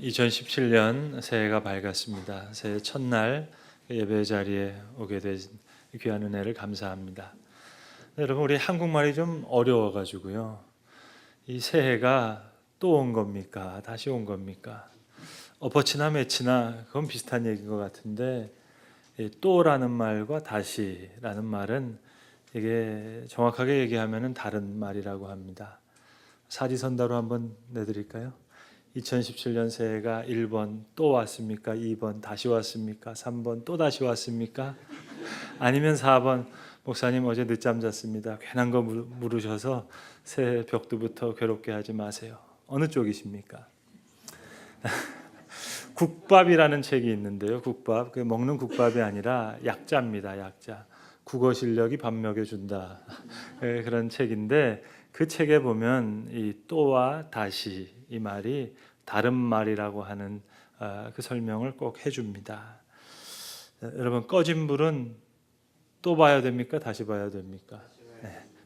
2017년 새해가 밝았습니다. 새해 첫날 예배 자리에 오게 된 귀한 은혜를 감사합니다. 여러분, 우리 한국말이 좀 어려워가지고요. 이 새해가 또 온 겁니까? 다시 온 겁니까? 엎어치나 매치나 그건 비슷한 얘기인 것 같은데, 이 또라는 말과 다시라는 말은 이게 정확하게 얘기하면 다른 말이라고 합니다. 사지선다로 한번 내드릴까요? 2017년 새해가 1번 또 왔습니까? 2번 다시 왔습니까? 3번 또 다시 왔습니까? 아니면 4번 목사님 어제 늦잠 잤습니다. 괜한 거 물으셔서 새해 벽두부터 괴롭게 하지 마세요. 어느 쪽이십니까? 국밥이라는 책이 있는데요. 국밥, 그 먹는 국밥이 아니라 약자입니다. 약자. 국어 실력이 밥 먹여준다. 그런 책인데 그 책에 보면 이 또와 다시 이 말이 다른 말이라고 하는 그 설명을 꼭 해줍니다. 여러분, 꺼진 불은 또 봐야 됩니까? 다시 봐야 됩니까?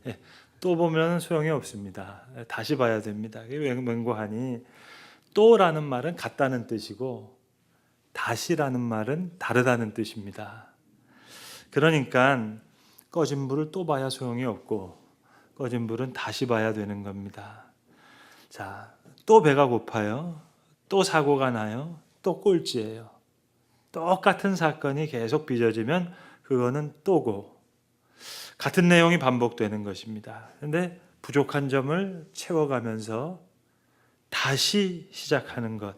네. 또 보면 소용이 없습니다. 다시 봐야 됩니다. 이게 맹고하니 또라는 말은 같다는 뜻이고 다시라는 말은 다르다는 뜻입니다. 그러니까 꺼진 불을 또 봐야 소용이 없고 꺼진 불은 다시 봐야 되는 겁니다. 자, 또 배가 고파요. 또 사고가 나요. 또 꼴찌예요. 똑같은 사건이 계속 빚어지면 그거는 또고 같은 내용이 반복되는 것입니다. 그런데 부족한 점을 채워가면서 다시 시작하는 것.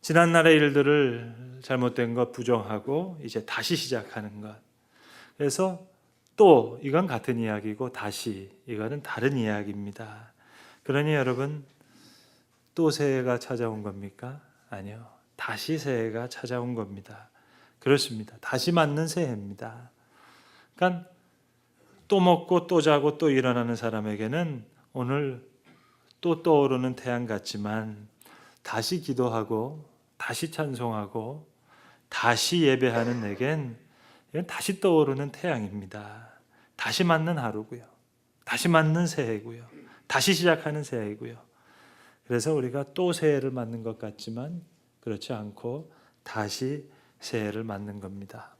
지난날의 일들을 잘못된 것 부정하고 이제 다시 시작하는 것. 그래서 또 이건 같은 이야기고 다시 이거는 다른 이야기입니다. 그러니 여러분, 또 새해가 찾아온 겁니까? 아니요. 다시 새해가 찾아온 겁니다. 그렇습니다. 다시 맞는 새해입니다. 그러니까 또 먹고 또 자고 또 일어나는 사람에게는 오늘 또 떠오르는 태양 같지만 다시 기도하고 다시 찬송하고 다시 예배하는 내겐 이건 다시 떠오르는 태양입니다. 다시 맞는 하루고요. 다시 맞는 새해고요. 다시 시작하는 새해이고요. 그래서 우리가 또 새해를 맞는 것 같지만 그렇지 않고 다시 새해를 맞는 겁니다.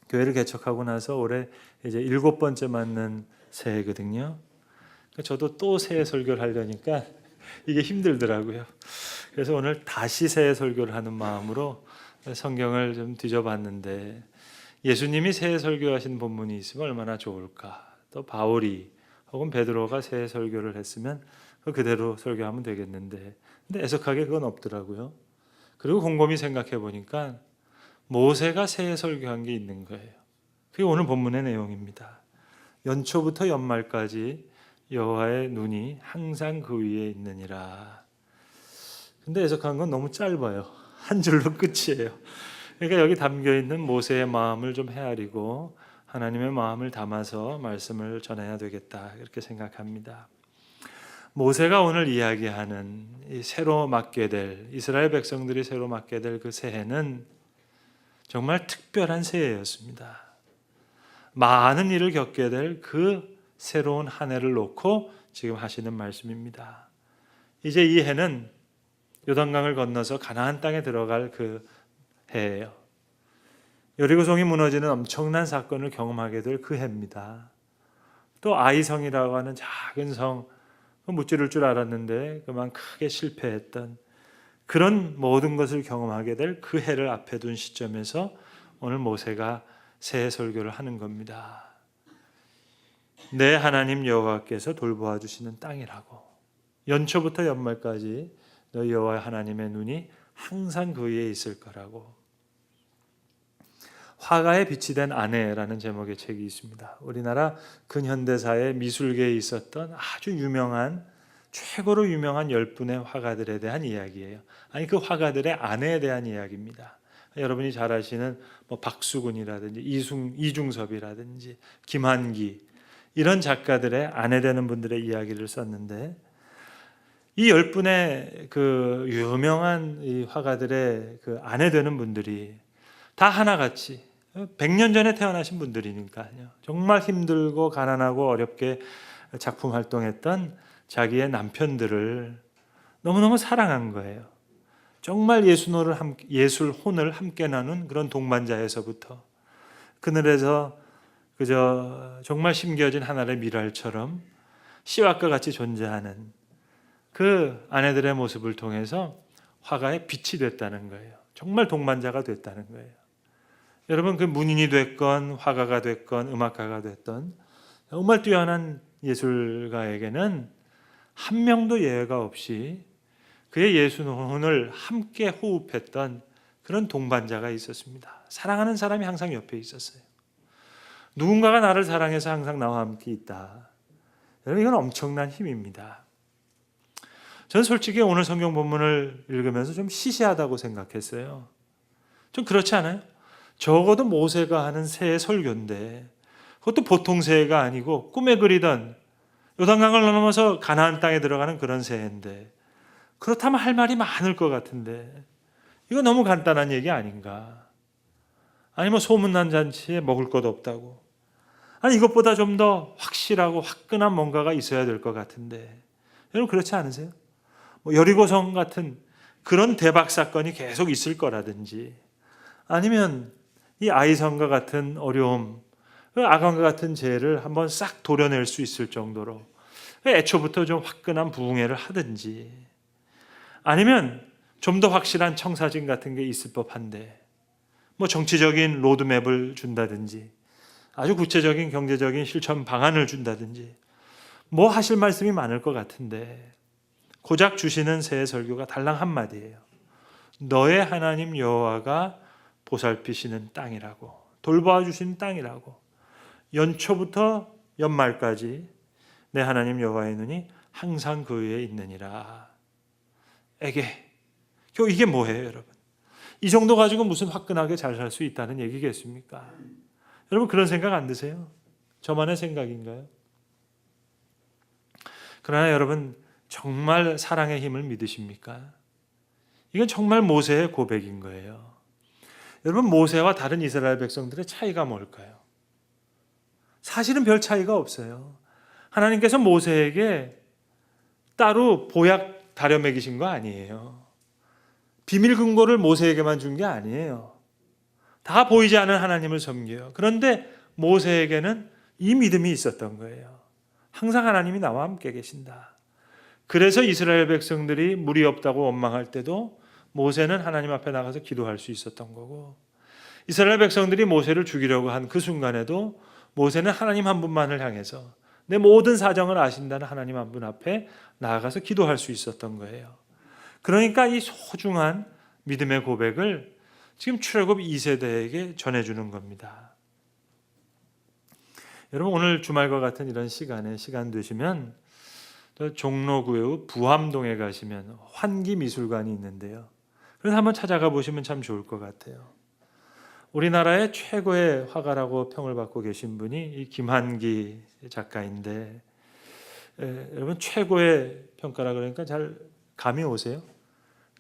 교회를 개척하고 나서 올해 이제 7번째 맞는 새해거든요. 저도 또 새해 설교를 하려니까 이게 힘들더라고요. 그래서 오늘 다시 새해 설교를 하는 마음으로 성경을 좀 뒤져봤는데 예수님이 새해 설교하신 본문이 있으면 얼마나 좋을까. 또 바울이 혹은 베드로가 새해 설교를 했으면 그대로 설교하면 되겠는데 근데 애석하게 그건 없더라고요. 그리고 곰곰이 생각해 보니까 모세가 새해 설교한 게 있는 거예요. 그게 오늘 본문의 내용입니다. 연초부터 연말까지 여호와의 눈이 항상 그 위에 있느니라. 근데 해석한 건 너무 짧아요. 한 줄로 끝이에요. 그러니까 여기 담겨있는 모세의 마음을 좀 헤아리고 하나님의 마음을 담아서 말씀을 전해야 되겠다 이렇게 생각합니다. 모세가 오늘 이야기하는 이 새로 맞게 될 이스라엘 백성들이 새로 맞게 될 그 새해는 정말 특별한 새해였습니다. 많은 일을 겪게 될 그 새로운 한 해를 놓고 지금 하시는 말씀입니다. 이제 이 해는 요단강을 건너서 가나안 땅에 들어갈 그 해예요. 여리고성이 무너지는 엄청난 사건을 경험하게 될 그 해입니다. 또 아이성이라고 하는 작은 성, 무찌를 줄 알았는데 그만 크게 실패했던 그런 모든 것을 경험하게 될 그 해를 앞에 둔 시점에서 오늘 모세가 새해 설교를 하는 겁니다. 내 하나님 여호와께서 돌보아 주시는 땅이라고. 연초부터 연말까지 너희 여호와 하나님의 눈이 항상 그 위에 있을 거라고. 화가의 빛이 된 아내라는 제목의 책이 있습니다. 우리나라 근현대사의 미술계에 있었던 아주 유명한 최고로 유명한 10분의 화가들에 대한 이야기예요. 아니 그 화가들의 아내에 대한 이야기입니다. 여러분이 잘 아시는 박수근이라든지 이중섭이라든지 김한기 이런 작가들의 아내 되는 분들의 이야기를 썼는데 이 10분의 그 유명한 이 화가들의 그 아내 되는 분들이 다 하나같이 100년 전에 태어나신 분들이니까요. 정말 힘들고 가난하고 어렵게 작품 활동했던 자기의 남편들을 너무너무 사랑한 거예요. 정말 예술 혼을 함께 나눈 그런 동반자에서부터 그늘에서 그저 정말 심겨진 하늘의 미랄처럼 씨앗과 같이 존재하는 그 아내들의 모습을 통해서 화가의 빛이 됐다는 거예요. 정말 동반자가 됐다는 거예요. 여러분, 그 문인이 됐건 화가가 됐건 음악가가 됐던 정말 뛰어난 예술가에게는 한 명도 예외가 없이 그의 예술혼을 함께 호흡했던 그런 동반자가 있었습니다. 사랑하는 사람이 항상 옆에 있었어요. 누군가가 나를 사랑해서 항상 나와 함께 있다. 여러분, 이건 엄청난 힘입니다. 저는 솔직히 오늘 성경 본문을 읽으면서 좀 시시하다고 생각했어요. 좀 그렇지 않아요? 적어도 모세가 하는 새해 설교인데 그것도 보통 새해가 아니고 꿈에 그리던 요단강을 넘어서 가나안 땅에 들어가는 그런 새해인데 그렇다면 할 말이 많을 것 같은데 이거 너무 간단한 얘기 아닌가? 아니 뭐 소문난 잔치에 먹을 것 없다고. 아니 이것보다 좀 더 확실하고 화끈한 뭔가가 있어야 될 것 같은데 여러분 그렇지 않으세요? 뭐 여리고성 같은 그런 대박 사건이 계속 있을 거라든지 아니면 이 아이성과 같은 어려움, 아간과 같은 죄를 한번 싹 도려낼 수 있을 정도로 애초부터 좀 화끈한 부흥회를 하든지 아니면 좀 더 확실한 청사진 같은 게 있을 법한데 뭐 정치적인 로드맵을 준다든지 아주 구체적인 경제적인 실천 방안을 준다든지 뭐 하실 말씀이 많을 것 같은데 고작 주시는 새해 설교가 달랑 한마디예요. 너의 하나님 여호와가 보살피시는 땅이라고, 돌보아 주시는 땅이라고, 연초부터 연말까지 내 하나님 여호와의 눈이 항상 그 위에 있느니라. 이게 뭐예요, 여러분? 이 정도 가지고 무슨 화끈하게 잘 살 수 있다는 얘기겠습니까? 여러분 그런 생각 안 드세요? 저만의 생각인가요? 그러나 여러분 정말 사랑의 힘을 믿으십니까? 이건 정말 모세의 고백인 거예요. 여러분 모세와 다른 이스라엘 백성들의 차이가 뭘까요? 사실은 별 차이가 없어요. 하나님께서 모세에게 따로 보약 다려 먹이신 거 아니에요. 비밀 금고를 모세에게만 준 게 아니에요. 다 보이지 않는 하나님을 섬겨요. 그런데 모세에게는 이 믿음이 있었던 거예요. 항상 하나님이 나와 함께 계신다. 그래서 이스라엘 백성들이 물이 없다고 원망할 때도 모세는 하나님 앞에 나가서 기도할 수 있었던 거고 이스라엘 백성들이 모세를 죽이려고 한 그 순간에도 모세는 하나님 한 분만을 향해서 내 모든 사정을 아신다는 하나님 한 분 앞에 나아가서 기도할 수 있었던 거예요. 그러니까 이 소중한 믿음의 고백을 지금 출애굽 2세대에게 전해주는 겁니다. 여러분 오늘 주말과 같은 이런 시간에 시간 되시면 종로구의 부암동에 가시면 환기미술관이 있는데요. 그래서 한번 찾아가 보시면 참 좋을 것 같아요. 우리나라의 최고의 화가라고 평을 받고 계신 분이 이 김한기 작가인데 여러분 최고의 평가라 그러니까 잘 감이 오세요?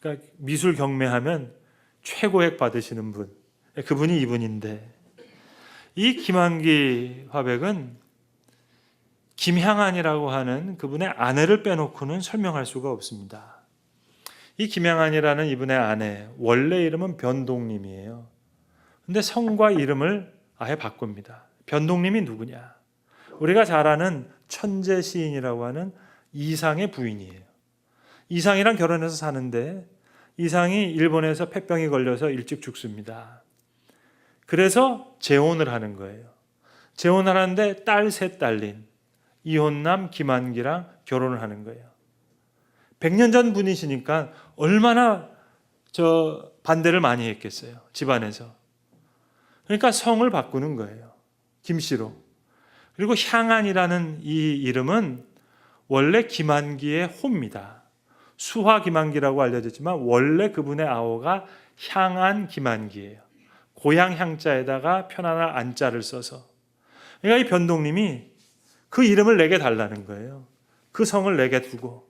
그러니까 미술 경매하면 최고액 받으시는 분, 그분이 이분인데 이 김한기 화백은 김향안이라고 하는 그분의 아내를 빼놓고는 설명할 수가 없습니다. 이 김향안이라는 이분의 아내, 원래 이름은 변동님이에요. 근데 성과 이름을 아예 바꿉니다. 변동님이 누구냐? 우리가 잘 아는 천재 시인이라고 하는 이상의 부인이에요. 이상이랑 결혼해서 사는데 이상이 일본에서 폐병이 걸려서 일찍 죽습니다. 그래서 재혼을 하는 거예요. 재혼을 하는데 딸 셋 딸린 이혼남 김한기랑 결혼을 하는 거예요. 100년 전 분이시니까 얼마나 반대를 많이 했겠어요. 집안에서. 그러니까 성을 바꾸는 거예요. 김씨로. 그리고 향안이라는 이 이름은 원래 김한기의 호입니다. 수화 김한기라고 알려졌지만 원래 그분의 아오가 향안 김한기예요. 고향 향자에다가 편안한 안자를 써서. 그러니까 이 변동님이 그 이름을 내게 달라는 거예요. 그 성을 내게 두고.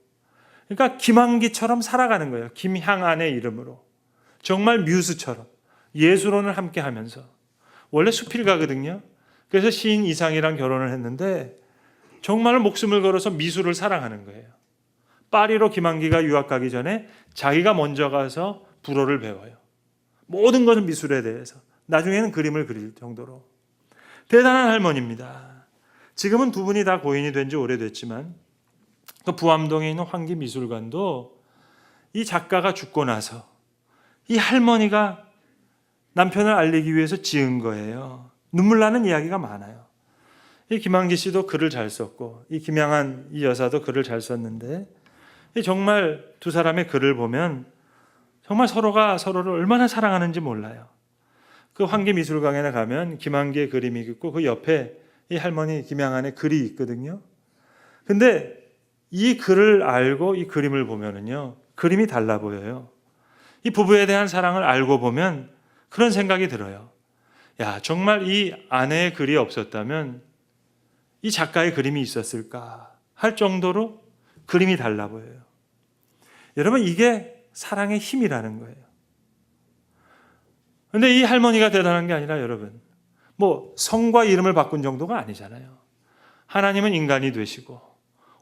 그러니까 김한기처럼 살아가는 거예요. 김향안의 이름으로. 정말 뮤즈처럼 예술혼을 함께 하면서. 원래 수필가거든요. 그래서 시인 이상이랑 결혼을 했는데 정말 목숨을 걸어서 미술을 사랑하는 거예요. 파리로 김한기가 유학 가기 전에 자기가 먼저 가서 불어를 배워요. 모든 것은 미술에 대해서. 나중에는 그림을 그릴 정도로. 대단한 할머니입니다. 지금은 두 분이 다 고인이 된 지 오래됐지만 그 부암동에 있는 환기미술관도 이 작가가 죽고 나서 이 할머니가 남편을 알리기 위해서 지은 거예요. 눈물 나는 이야기가 많아요. 이 김한기 씨도 글을 잘 썼고 이 김양한 이 여사도 글을 잘 썼는데 정말 두 사람의 글을 보면 정말 서로가 서로를 얼마나 사랑하는지 몰라요. 그 환기미술관에 가면 김한기의 그림이 있고 그 옆에 이 할머니 김양한의 글이 있거든요. 근데 이 글을 알고 이 그림을 보면은요, 그림이 달라 보여요. 이 부부에 대한 사랑을 알고 보면 그런 생각이 들어요. 야, 정말 이 아내의 글이 없었다면 이 작가의 그림이 있었을까 할 정도로 그림이 달라 보여요. 여러분, 이게 사랑의 힘이라는 거예요. 그런데 이 할머니가 대단한 게 아니라 여러분, 뭐 성과 이름을 바꾼 정도가 아니잖아요. 하나님은 인간이 되시고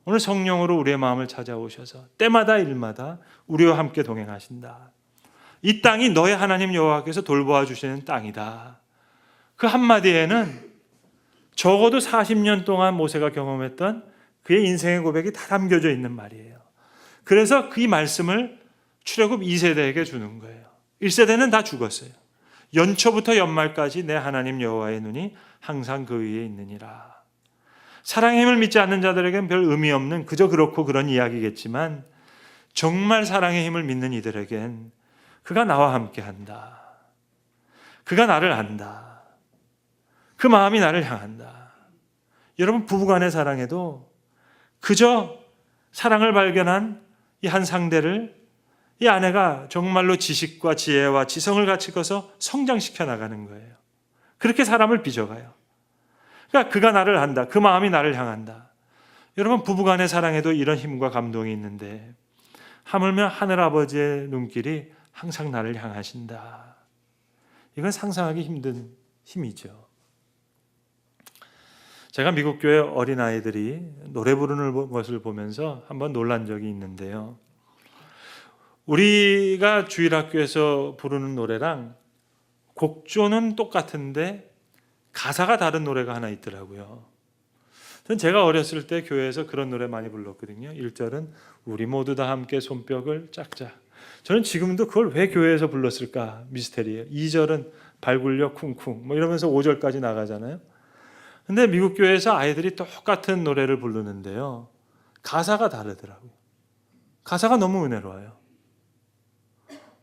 오늘 성령으로 우리의 마음을 찾아오셔서 때마다 일마다 우리와 함께 동행하신다. 이 땅이 너의 하나님 여호와께서 돌보아 주시는 땅이다. 그 한마디에는 적어도 40년 동안 모세가 경험했던 그의 인생의 고백이 다 담겨져 있는 말이에요. 그래서 그 말씀을 출애굽 2세대에게 주는 거예요. 1세대는 다 죽었어요. 연초부터 연말까지 내 하나님 여호와의 눈이 항상 그 위에 있느니라. 사랑의 힘을 믿지 않는 자들에게는 별 의미 없는 그저 그렇고 그런 이야기겠지만 정말 사랑의 힘을 믿는 이들에겐 그가 나와 함께한다. 그가 나를 안다. 그 마음이 나를 향한다. 여러분, 부부간의 사랑에도 그저 사랑을 발견한 이 한 상대를 이 아내가 정말로 지식과 지혜와 지성을 같이 커서 성장시켜 나가는 거예요. 그렇게 사람을 빚어가요. 그러니까 그가 나를 안다. 그 마음이 나를 향한다. 여러분, 부부간의 사랑에도 이런 힘과 감동이 있는데 하물며 하늘아버지의 눈길이 항상 나를 향하신다. 이건 상상하기 힘든 힘이죠. 제가 미국 교회 어린아이들이 노래 부르는 것을 보면서 한번 놀란 적이 있는데요. 우리가 주일학교에서 부르는 노래랑 곡조는 똑같은데 가사가 다른 노래가 하나 있더라고요. 전 제가 어렸을 때 교회에서 그런 노래 많이 불렀거든요. 1절은 우리 모두 다 함께 손뼉을 짝자. 저는 지금도 그걸 왜 교회에서 불렀을까 미스테리예요. 2절은 발 굴려 쿵쿵 뭐 이러면서 5절까지 나가잖아요. 근데 미국 교회에서 아이들이 똑같은 노래를 부르는데요. 가사가 다르더라고요. 가사가 너무 은혜로워요.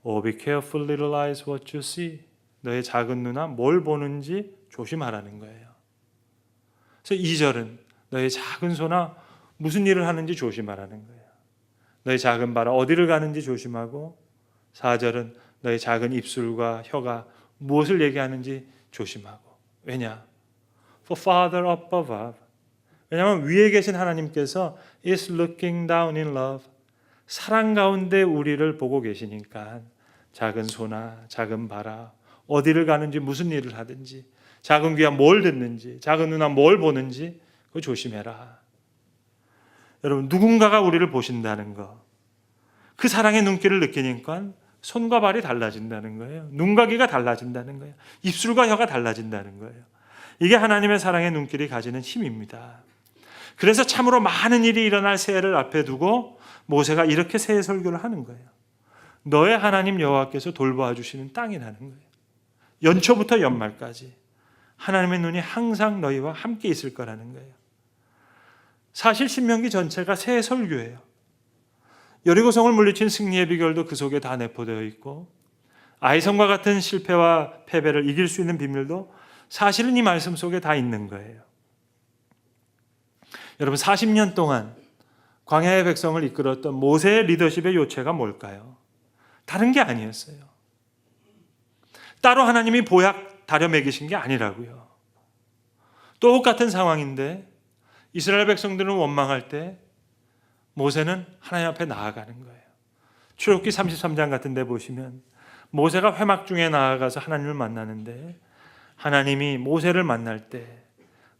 Oh, be careful, little eyes, what you see. 너의 작은 눈아 뭘 보는지 조심하라는 거예요. 그래서 2절은 너의 작은 손아 무슨 일을 하는지 조심하라는 거예요. 너의 작은 발아 어디를 가는지 조심하고 4절은 너의 작은 입술과 혀가 무엇을 얘기하는지 조심하고. 왜냐? For Father up above. 왜냐하면 위에 계신 하나님께서 is looking down in love. 사랑 가운데 우리를 보고 계시니까 작은 손아 작은 발아 어디를 가는지 무슨 일을 하든지 작은 귀가 뭘 듣는지 작은 눈아 뭘 보는지 그거 조심해라. 여러분, 누군가가 우리를 보신다는 거, 그 사랑의 눈길을 느끼니까 손과 발이 달라진다는 거예요. 눈과 귀가 달라진다는 거예요. 입술과 혀가 달라진다는 거예요. 이게 하나님의 사랑의 눈길이 가지는 힘입니다. 그래서 참으로 많은 일이 일어날 새해를 앞에 두고 모세가 이렇게 새해 설교를 하는 거예요. 너의 하나님 여호와께서 돌보아 주시는 땅이라는 거예요. 연초부터 연말까지 하나님의 눈이 항상 너희와 함께 있을 거라는 거예요. 사실 신명기 전체가 새해 설교예요. 여리고성을 물리친 승리의 비결도 그 속에 다 내포되어 있고 아이성과 같은 실패와 패배를 이길 수 있는 비밀도 사실은 이 말씀 속에 다 있는 거예요. 여러분, 40년 동안 광야의 백성을 이끌었던 모세의 리더십의 요체가 뭘까요? 다른 게 아니었어요. 따로 하나님이 보약 다려 먹이신 게 아니라고요. 똑같은 상황인데 이스라엘 백성들은 원망할 때 모세는 하나님 앞에 나아가는 거예요. 출애굽기 33장 같은 데 보시면 모세가 회막 중에 나아가서 하나님을 만나는데 하나님이 모세를 만날 때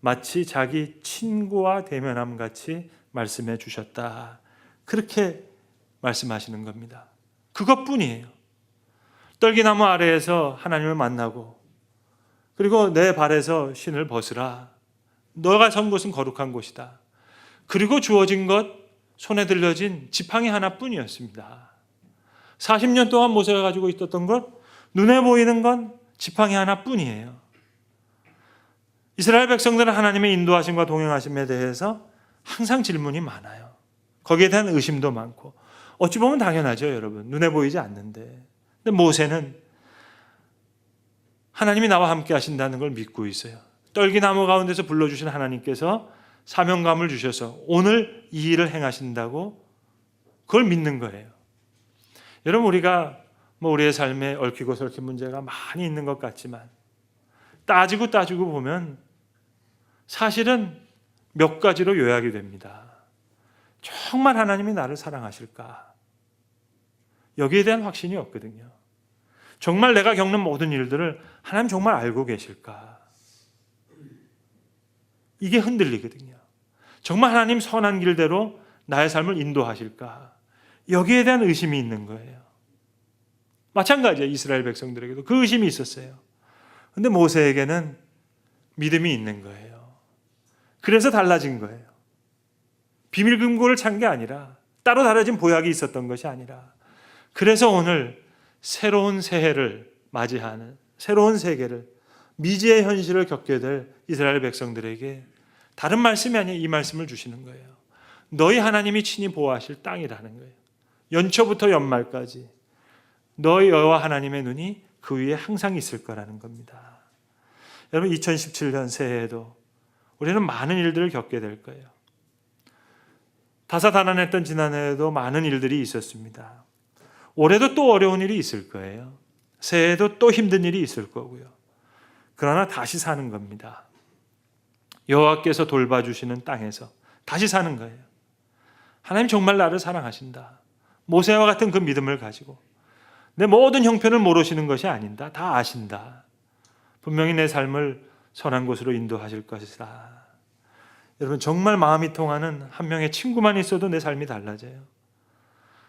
마치 자기 친구와 대면함 같이 말씀해 주셨다. 그렇게 말씀하시는 겁니다. 그것뿐이에요. 떨기나무 아래에서 하나님을 만나고 그리고 내 발에서 신을 벗으라. 너가 선 곳은 거룩한 곳이다. 그리고 주어진 것, 손에 들려진 지팡이 하나뿐이었습니다. 40년 동안 모세가 가지고 있었던 것, 눈에 보이는 건 지팡이 하나뿐이에요. 이스라엘 백성들은 하나님의 인도하심과 동행하심에 대해서 항상 질문이 많아요. 거기에 대한 의심도 많고 어찌 보면 당연하죠, 여러분. 눈에 보이지 않는데. 근데 모세는 하나님이 나와 함께 하신다는 걸 믿고 있어요. 떨기나무 가운데서 불러주신 하나님께서 사명감을 주셔서 오늘 이 일을 행하신다고 그걸 믿는 거예요. 여러분, 우리가 우리의 삶에 얽히고 설킨 문제가 많이 있는 것 같지만 따지고 보면 사실은 몇 가지로 요약이 됩니다. 정말 하나님이 나를 사랑하실까? 여기에 대한 확신이 없거든요. 정말 내가 겪는 모든 일들을 하나님 정말 알고 계실까? 이게 흔들리거든요. 정말 하나님 선한 길대로 나의 삶을 인도하실까? 여기에 대한 의심이 있는 거예요. 마찬가지예요. 이스라엘 백성들에게도 그 의심이 있었어요. 그런데 모세에게는 믿음이 있는 거예요. 그래서 달라진 거예요. 비밀 금고를 찬 게 아니라 따로 다뤄진 보약이 있었던 것이 아니라 그래서 오늘 새로운 새해를 맞이하는 새로운 세계를 미지의 현실을 겪게 될 이스라엘 백성들에게 다른 말씀이 아니라 이 말씀을 주시는 거예요. 너희 하나님이 친히 보호하실 땅이라는 거예요. 연초부터 연말까지 너희 여호와 하나님의 눈이 그 위에 항상 있을 거라는 겁니다. 여러분, 2017년 새해에도 우리는 많은 일들을 겪게 될 거예요. 다사다난했던 지난해에도 많은 일들이 있었습니다. 올해도 또 어려운 일이 있을 거예요. 새해에도 또 힘든 일이 있을 거고요. 그러나 다시 사는 겁니다. 여호와께서 돌봐주시는 땅에서 다시 사는 거예요. 하나님 정말 나를 사랑하신다. 모세와 같은 그 믿음을 가지고 내 모든 형편을 모르시는 것이 아닌다. 다 아신다. 분명히 내 삶을 선한 곳으로 인도하실 것이다. 여러분, 정말 마음이 통하는 한 명의 친구만 있어도 내 삶이 달라져요.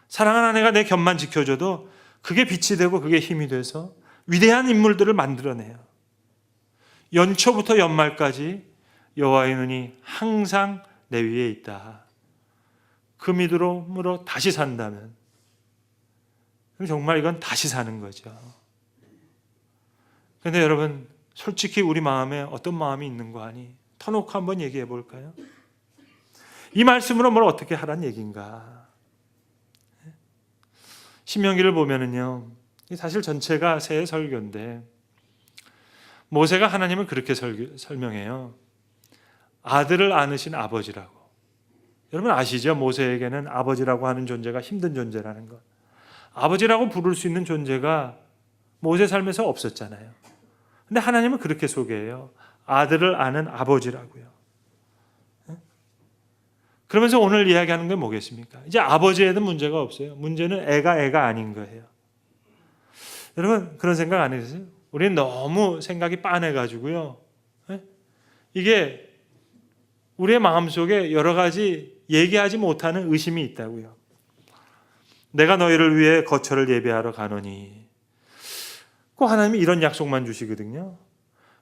사랑하는 아내가 내 곁만 지켜줘도 그게 빛이 되고 그게 힘이 돼서 위대한 인물들을 만들어내요. 연초부터 연말까지 여호와의 눈이 항상 내 위에 있다. 그 믿음으로 다시 산다면 정말 이건 다시 사는 거죠. 그런데 여러분, 솔직히 우리 마음에 어떤 마음이 있는 거 아니? 터놓고 한번 얘기해 볼까요? 이 말씀으로 뭘 어떻게 하란 얘기인가? 신명기를 보면은요, 사실 전체가 새해 설교인데 모세가 하나님을 그렇게 설명해요. 아들을 안으신 아버지라고. 여러분 아시죠? 모세에게는 아버지라고 하는 존재가 힘든 존재라는 것. 아버지라고 부를 수 있는 존재가 모세 삶에서 없었잖아요. 근데 하나님은 그렇게 소개해요. 아들을 아는 아버지라고요. 그러면서 오늘 이야기하는 게 뭐겠습니까? 이제 아버지에도 문제가 없어요. 문제는 애가 아닌 거예요. 여러분 그런 생각 안 해주세요? 우리는 너무 생각이 빤해가지고요. 이게 우리의 마음속에 여러 가지 얘기하지 못하는 의심이 있다고요. 내가 너희를 위해 거처를 예비하러 가노니. 꼭 하나님이 이런 약속만 주시거든요.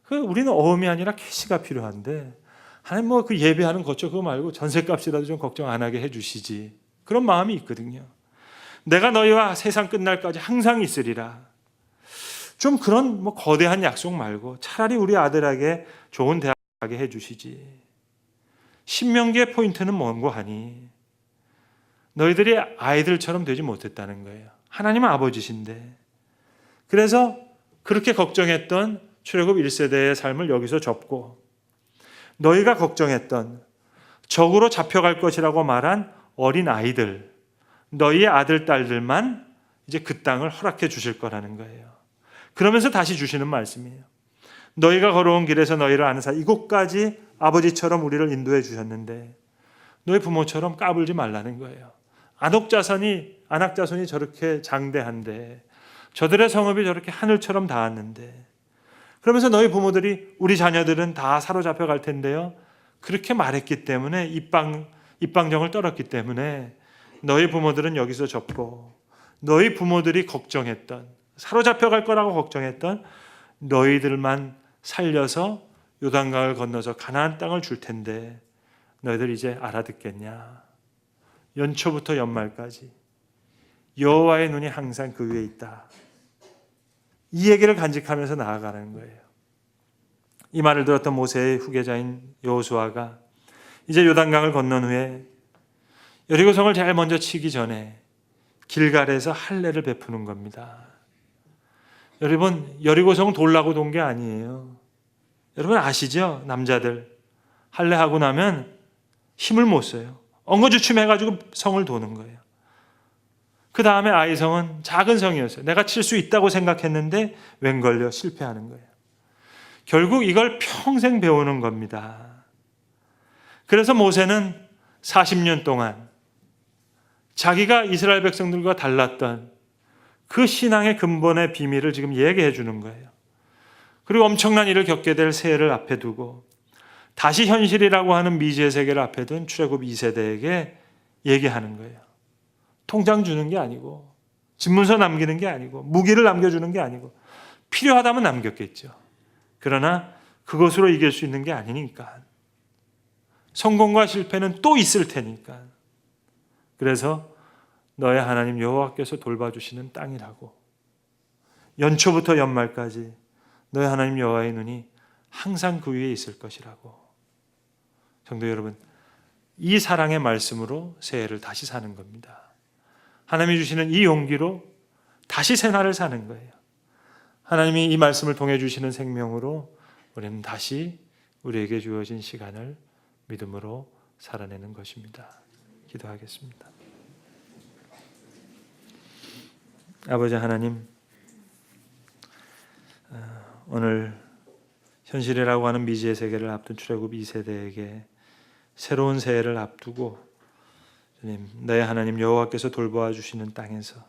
우리는 어음이 아니라 캐시가 필요한데 하나님 그 예배하는 거처 그거 말고 전셋값이라도 좀 걱정 안 하게 해주시지. 그런 마음이 있거든요. 내가 너희와 세상 끝날까지 항상 있으리라. 좀 그런 거대한 약속 말고 차라리 우리 아들에게 좋은 대학 가게 해주시지. 신명기의 포인트는 뭔고 하니 너희들이 아이들처럼 되지 못했다는 거예요. 하나님은 아버지신데. 그래서 그렇게 걱정했던 출애굽 1세대의 삶을 여기서 접고 너희가 걱정했던 적으로 잡혀갈 것이라고 말한 어린 아이들, 너희의 아들, 딸들만 이제 그 땅을 허락해 주실 거라는 거예요. 그러면서 다시 주시는 말씀이에요. 너희가 걸어온 길에서 너희를 아는 사 이곳까지 아버지처럼 우리를 인도해 주셨는데 너희 부모처럼 까불지 말라는 거예요. 안악자손이 저렇게 장대한데 저들의 성읍이 저렇게 하늘처럼 닿았는데 그러면서 너희 부모들이 우리 자녀들은 다 사로잡혀 갈 텐데요. 그렇게 말했기 때문에 입방정을 떨었기 때문에 너희 부모들은 여기서 접고 너희 부모들이 걱정했던, 사로잡혀갈 거라고 걱정했던 너희들만 살려서 요단강을 건너서 가나안 땅을 줄 텐데 너희들 이제 알아듣겠냐? 연초부터 연말까지 여호와의 눈이 항상 그 위에 있다. 이 얘기를 간직하면서 나아가는 거예요. 이 말을 들었던 모세의 후계자인 여호수아가 이제 요단강을 건넌 후에 여리고성을 제일 먼저 치기 전에 길갈에서 할례를 베푸는 겁니다. 여러분, 여리고성 돌라고 돈 게 아니에요. 여러분 아시죠? 남자들 할례하고 나면 힘을 못 써요. 엉거주춤해가지고 성을 도는 거예요. 그 다음에 아이성은 작은 성이었어요. 내가 칠 수 있다고 생각했는데 웬걸요? 실패하는 거예요. 결국 이걸 평생 배우는 겁니다. 그래서 모세는 40년 동안 자기가 이스라엘 백성들과 달랐던 그 신앙의 근본의 비밀을 지금 얘기해 주는 거예요. 그리고 엄청난 일을 겪게 될 새해를 앞에 두고 다시 현실이라고 하는 미지의 세계를 앞에 둔 출애굽 2세대에게 얘기하는 거예요. 통장 주는 게 아니고 집문서 남기는 게 아니고 무기를 남겨주는 게 아니고 필요하다면 남겼겠죠. 그러나 그것으로 이길 수 있는 게 아니니까. 성공과 실패는 또 있을 테니까. 그래서 너의 하나님 여호와께서 돌봐주시는 땅이라고. 연초부터 연말까지 너의 하나님 여호와의 눈이 항상 그 위에 있을 것이라고. 성도 여러분, 이 사랑의 말씀으로 새해를 다시 사는 겁니다. 하나님이 주시는 이 용기로 다시 새날을 사는 거예요. 하나님이 이 말씀을 통해 주시는 생명으로 우리는 다시 우리에게 주어진 시간을 믿음으로 살아내는 것입니다. 기도하겠습니다. 아버지 하나님, 오늘 현실이라고 하는 미지의 세계를 앞둔 출애굽 2세대에게 새로운 새해를 앞두고 주님, 내 하나님 여호와께서 돌보아 주시는 땅에서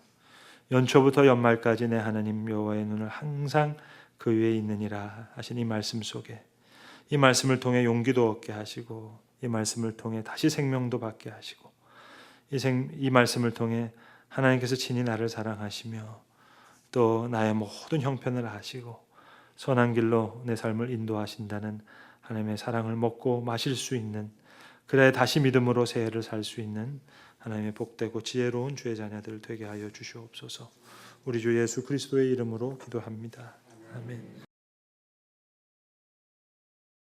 연초부터 연말까지 내 하나님 여호와의 눈을 항상 그 위에 있느니라 하신 이 말씀 속에 이 말씀을 통해 용기도 얻게 하시고 이 말씀을 통해 다시 생명도 받게 하시고 이 말씀을 통해 하나님께서 친히 나를 사랑하시며 또 나의 모든 형편을 아시고 선한 길로 내 삶을 인도하신다는 하나님의 사랑을 먹고 마실 수 있는, 그래 다시 믿음으로 새해를 살 수 있는 하나님의 복되고 지혜로운 주의 자녀들 되게 하여 주시옵소서. 우리 주 예수 그리스도의 이름으로 기도합니다. 아멘.